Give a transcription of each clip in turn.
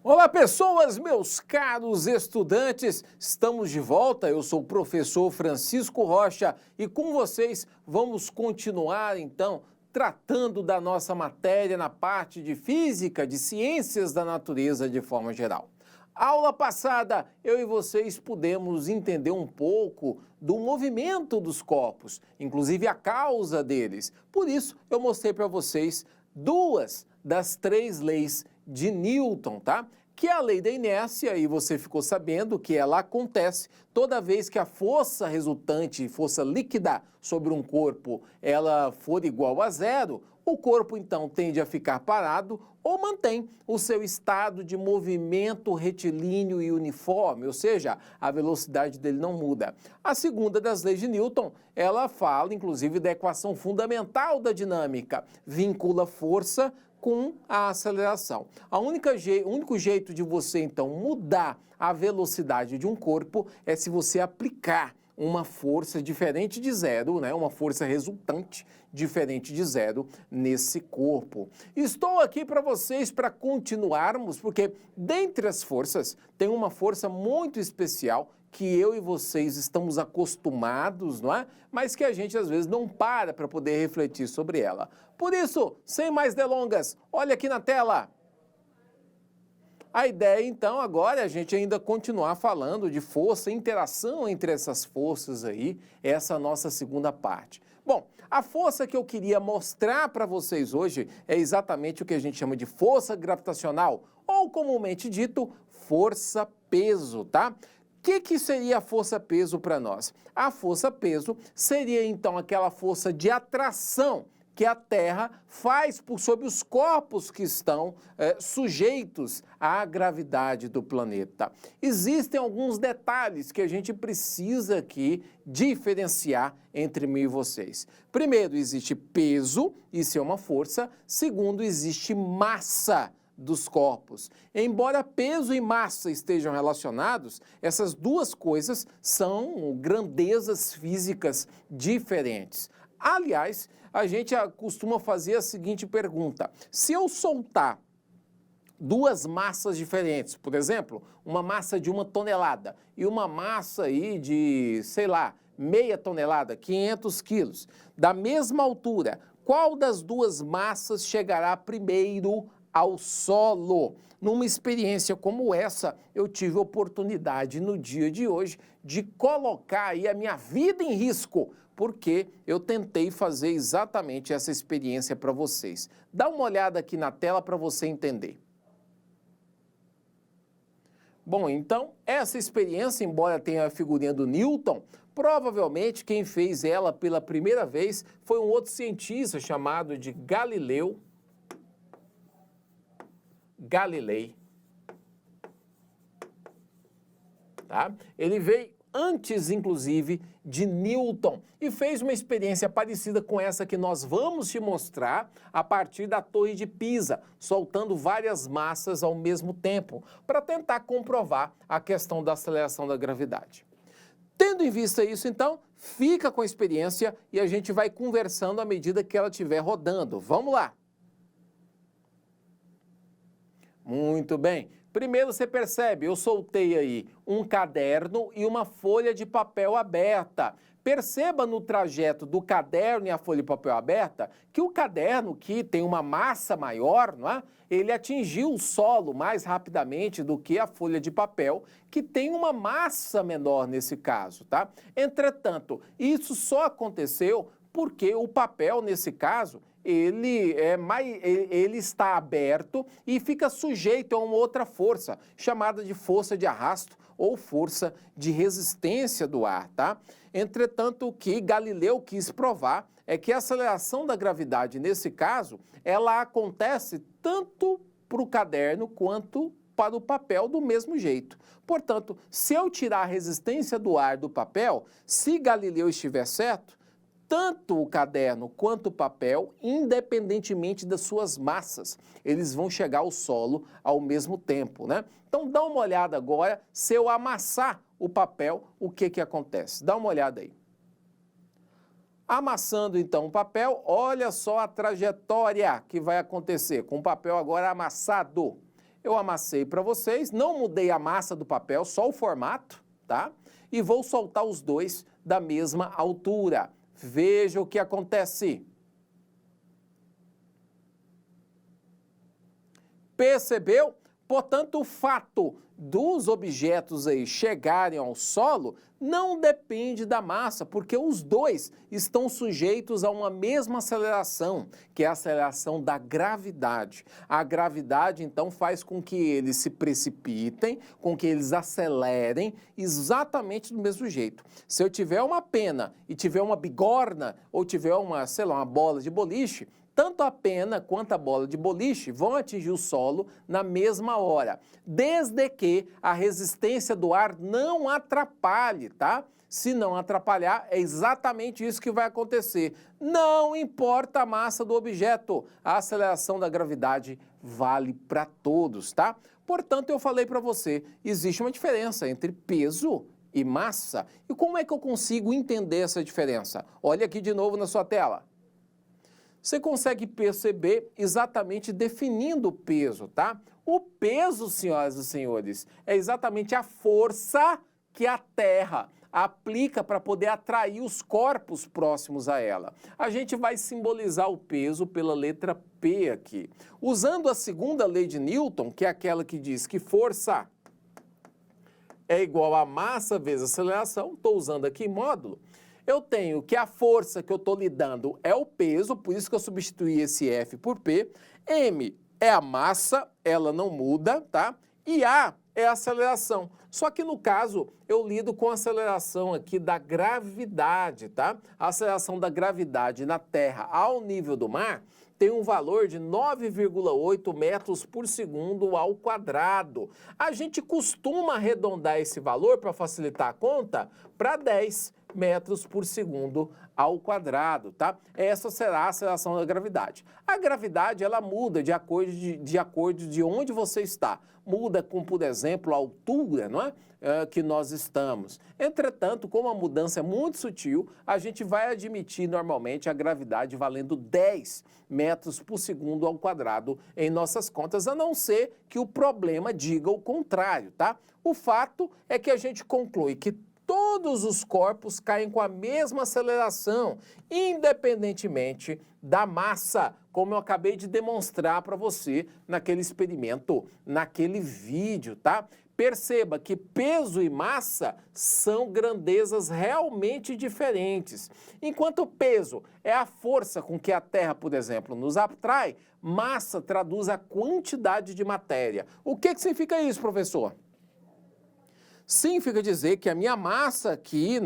Olá, pessoas, meus caros estudantes, estamos de volta. Eu sou o professor Francisco Rocha e com vocês vamos continuar então tratando da nossa matéria na parte de física, de ciências da natureza de forma geral. Aula passada, eu e vocês pudemos entender um pouco do movimento dos corpos, inclusive a causa deles. Por isso, eu mostrei para vocês duas das três leis de Newton, tá? Que é a lei da inércia, e você ficou sabendo que ela acontece toda vez que a força resultante, força líquida sobre um corpo, ela for igual a zero, o corpo então tende a ficar parado ou mantém o seu estado de movimento retilíneo e uniforme, ou seja, a velocidade dele não muda. A segunda das leis de Newton, ela fala inclusive da equação fundamental da dinâmica, vincula força com a aceleração. O único jeito de você, então, mudar a velocidade de um corpo é se você aplicar uma força diferente de zero, né? Uma força resultante diferente de zero nesse corpo. Estou aqui para vocês para continuarmos, porque dentre as forças tem uma força muito especial que eu e vocês estamos acostumados, não é? Mas que a gente às vezes não para poder refletir sobre ela. Por isso, sem mais delongas, olha aqui na tela. A ideia, então, agora é a gente ainda continuar falando de força, interação entre essas forças aí, essa é a nossa segunda parte. Bom, a força que eu queria mostrar para vocês hoje é exatamente o que a gente chama de força gravitacional, ou comumente dito, força-peso, tá? O que seria a força-peso para nós? A força-peso seria, então, aquela força de atração que a Terra faz sobre os corpos que estão sujeitos à gravidade do planeta. Existem alguns detalhes que a gente precisa aqui diferenciar entre mim e vocês. Primeiro, existe peso, isso é uma força. Segundo, existe massa dos corpos. Embora peso e massa estejam relacionados, essas duas coisas são grandezas físicas diferentes. Aliás, a gente costuma fazer a seguinte pergunta: se eu soltar duas massas diferentes, por exemplo, uma massa de 1 tonelada e uma massa aí de, sei lá, meia tonelada, 500 quilos, da mesma altura, qual das duas massas chegará primeiro ao solo? Numa experiência como essa, eu tive oportunidade no dia de hoje de colocar aí a minha vida em risco, porque eu tentei fazer exatamente essa experiência para vocês. Dá uma olhada aqui na tela para você entender. Bom, então, essa experiência, embora tenha a figurinha do Newton, provavelmente quem fez ela pela primeira vez foi um outro cientista chamado de Galileu Galilei. Tá? Ele veio antes, inclusive, de Newton e fez uma experiência parecida com essa que nós vamos te mostrar a partir da Torre de Pisa, soltando várias massas ao mesmo tempo, para tentar comprovar a questão da aceleração da gravidade. Tendo em vista isso, então, fica com a experiência e a gente vai conversando à medida que ela estiver rodando. Vamos lá! Muito bem. Primeiro você percebe, eu soltei aí um caderno e uma folha de papel aberta. Perceba no trajeto do caderno e a folha de papel aberta que o caderno, que tem uma massa maior, não é? Ele atingiu o solo mais rapidamente do que a folha de papel, que tem uma massa menor nesse caso, tá? Entretanto, isso só aconteceu porque o papel, nesse caso, ele está aberto e fica sujeito a uma outra força, chamada de força de arrasto ou força de resistência do ar, tá? Entretanto, o que Galileu quis provar é que a aceleração da gravidade, nesse caso, ela acontece tanto para o caderno quanto para o papel do mesmo jeito. Portanto, se eu tirar a resistência do ar do papel, se Galileu estiver certo, tanto o caderno quanto o papel, independentemente das suas massas, eles vão chegar ao solo ao mesmo tempo, né? Então dá uma olhada agora, se eu amassar o papel, o que acontece? Dá uma olhada aí. Amassando então o papel, olha só a trajetória que vai acontecer com o papel agora amassado. eu amassei para vocês, não mudei a massa do papel, só o formato, tá? E vou soltar os dois da mesma altura. Veja o que acontece. Percebeu? Portanto, o fato dos objetos aí chegarem ao solo não depende da massa, porque os dois estão sujeitos a uma mesma aceleração, que é a aceleração da gravidade. A gravidade, então, faz com que eles se precipitem, com que eles acelerem exatamente do mesmo jeito. Se eu tiver uma pena e tiver uma bigorna, ou tiver uma, sei lá, uma bola de boliche, tanto a pena quanto a bola de boliche vão atingir o solo na mesma hora, desde que a resistência do ar não atrapalhe, tá? Se não atrapalhar, é exatamente isso que vai acontecer. Não importa a massa do objeto, a aceleração da gravidade vale para todos, tá? Portanto, eu falei para você, existe uma diferença entre peso e massa. E como é que eu consigo entender essa diferença? Olha aqui de novo na sua tela. Você consegue perceber exatamente definindo o peso, tá? O peso, senhoras e senhores, é exatamente a força que a Terra aplica para poder atrair os corpos próximos a ela. A gente vai simbolizar o peso pela letra P aqui. Usando a segunda lei de Newton, que é aquela que diz que força é igual a massa vezes aceleração, estou usando aqui módulo, eu tenho que a força que eu estou lidando é o peso, por isso que eu substituí esse F por P. M é a massa, ela não muda, tá? E A é a aceleração. Só que no caso, eu lido com a aceleração aqui da gravidade, tá? A aceleração da gravidade na Terra ao nível do mar tem um valor de 9,8 metros por segundo ao quadrado. A gente costuma arredondar esse valor, para facilitar a conta, para 10 metros por segundo ao quadrado, tá? Essa será a aceleração da gravidade. A gravidade, ela muda de acordo de onde você está. Muda com, por exemplo, a altura, não é? Que nós estamos. Entretanto, como a mudança é muito sutil, a gente vai admitir normalmente a gravidade valendo 10 metros por segundo ao quadrado em nossas contas, a não ser que o problema diga o contrário, tá? O fato é que a gente conclui que todos os corpos caem com a mesma aceleração, independentemente da massa, como eu acabei de demonstrar para você naquele experimento, naquele vídeo, tá? Perceba que peso e massa são grandezas realmente diferentes. Enquanto peso é a força com que a Terra, por exemplo, nos atrai, massa traduz a quantidade de matéria. O que significa isso, professor? Significa dizer que a minha massa aqui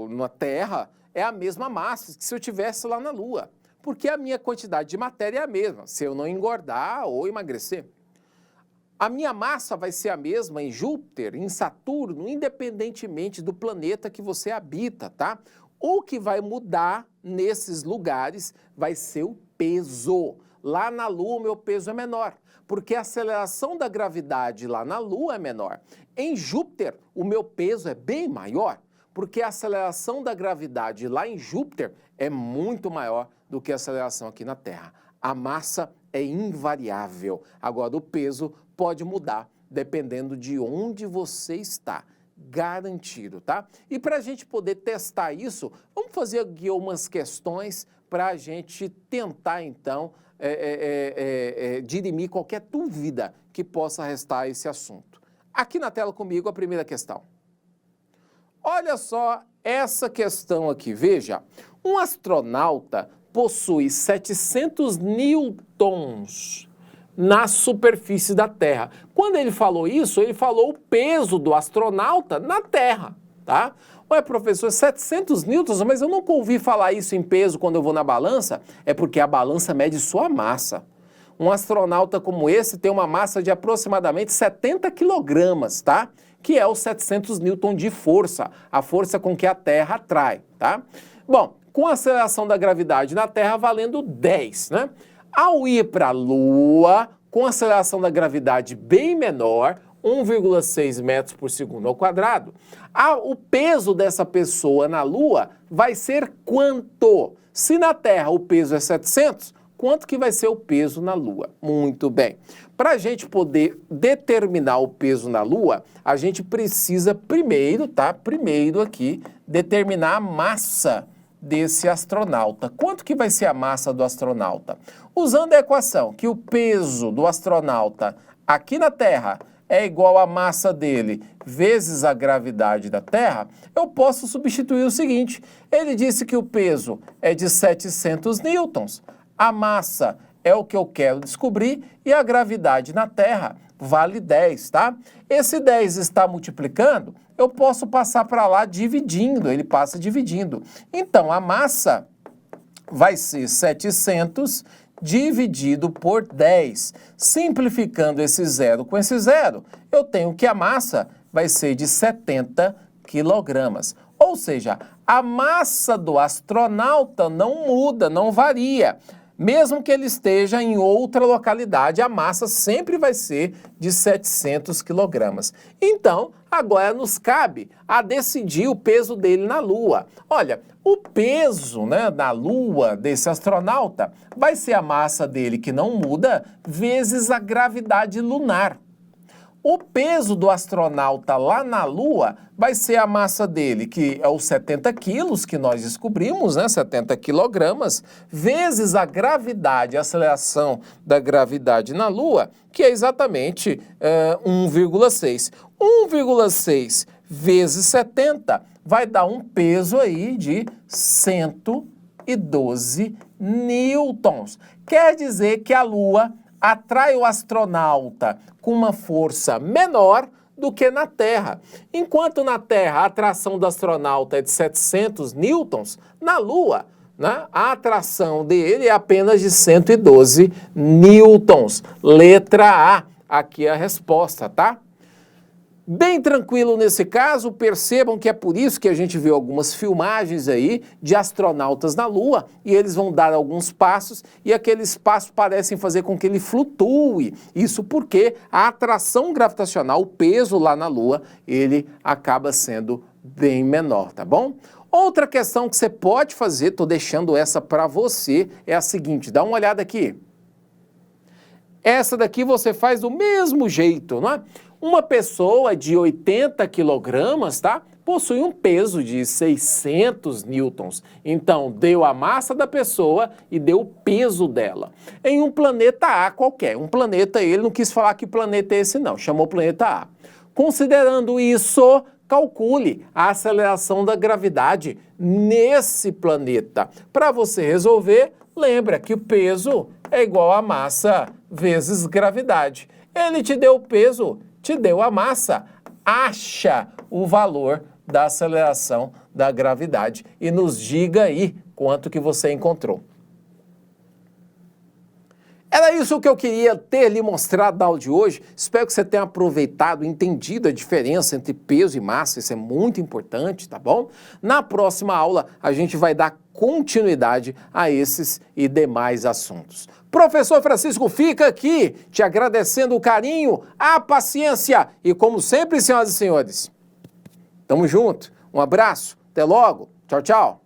na Terra é a mesma massa que se eu estivesse lá na Lua, porque a minha quantidade de matéria é a mesma, se eu não engordar ou emagrecer. A minha massa vai ser a mesma em Júpiter, em Saturno, independentemente do planeta que você habita, tá? O que vai mudar nesses lugares vai ser o peso. Lá na Lua, o meu peso é menor, porque a aceleração da gravidade lá na Lua é menor. Em Júpiter, o meu peso é bem maior, porque a aceleração da gravidade lá em Júpiter é muito maior do que a aceleração aqui na Terra. A massa é invariável. Agora, o peso pode mudar dependendo de onde você está. Garantido, tá? E para a gente poder testar isso, vamos fazer aqui umas questões para a gente tentar, então, dirimir qualquer dúvida que possa restar a esse assunto. Aqui na tela comigo a primeira questão. Olha só essa questão aqui, veja. Um astronauta possui 700 newtons na superfície da Terra. Quando ele falou isso, ele falou o peso do astronauta na Terra, tá? Ué, professor, 700 newtons, mas eu nunca ouvi falar isso em peso quando eu vou na balança. É porque a balança mede sua massa. Um astronauta como esse tem uma massa de aproximadamente 70 quilogramas, tá? Que é os 700 newtons de força, a força com que a Terra atrai, tá? Bom, com a aceleração da gravidade na Terra valendo 10, né? Ao ir para a Lua, com aceleração da gravidade bem menor, 1,6 metros por segundo ao quadrado, o peso dessa pessoa na Lua vai ser quanto? Se na Terra o peso é 700, quanto que vai ser o peso na Lua. Muito bem. Para a gente poder determinar o peso na Lua, a gente precisa primeiro, tá? Primeiro aqui, determinar a massa desse astronauta. Quanto que vai ser a massa do astronauta? Usando a equação que o peso do astronauta aqui na Terra é igual à massa dele vezes a gravidade da Terra, eu posso substituir o seguinte. Ele disse que o peso é de 700 newtons. A massa é o que eu quero descobrir e a gravidade na Terra vale 10, tá? Esse 10 está multiplicando, eu posso passar para lá dividindo, ele passa dividindo. Então, a massa vai ser 700 dividido por 10. Simplificando esse zero com esse zero, eu tenho que a massa vai ser de 70 quilogramas. Ou seja, a massa do astronauta não muda, não varia. Mesmo que ele esteja em outra localidade, a massa sempre vai ser de 700 quilogramas. Então, agora nos cabe a decidir o peso dele na Lua. Olha, o peso, né, na Lua desse astronauta vai ser a massa dele, que não muda, vezes a gravidade lunar. O peso do astronauta lá na Lua vai ser a massa dele, que é os 70 quilos que nós descobrimos, né? 70 quilogramas, vezes a gravidade, a aceleração da gravidade na Lua, que é exatamente 1,6. 1,6 vezes 70 vai dar um peso aí de 112 newtons. Quer dizer que a Lua atrai o astronauta com uma força menor do que na Terra. Enquanto na Terra a atração do astronauta é de 700 newtons, na Lua, né, a atração dele é apenas de 112 newtons. Letra A, aqui é a resposta, tá? Bem tranquilo nesse caso, percebam que é por isso que a gente viu algumas filmagens aí de astronautas na Lua e eles vão dar alguns passos e aqueles passos parecem fazer com que ele flutue. Isso porque a atração gravitacional, o peso lá na Lua, ele acaba sendo bem menor, tá bom? Outra questão que você pode fazer, tô deixando essa para você, é a seguinte, dá uma olhada aqui. Essa daqui você faz do mesmo jeito, não é? Uma pessoa de 80 quilogramas, tá? Possui um peso de 600 newtons. Então, deu a massa da pessoa e deu o peso dela. Em um planeta A qualquer. Um planeta, ele não quis falar que planeta é esse não, chamou planeta A. Considerando isso, calcule a aceleração da gravidade nesse planeta. Para você resolver, lembra que o peso é igual a massa vezes gravidade. Ele te deu o peso, te deu a massa, acha o valor da aceleração da gravidade e nos diga aí quanto que você encontrou. Era isso que eu queria ter lhe mostrado na aula de hoje. Espero que você tenha aproveitado, entendido a diferença entre peso e massa. Isso é muito importante, tá bom? Na próxima aula, a gente vai dar continuidade a esses e demais assuntos. Professor Francisco fica aqui te agradecendo o carinho, a paciência e, como sempre, senhoras e senhores, tamo junto. Um abraço, até logo. Tchau, tchau.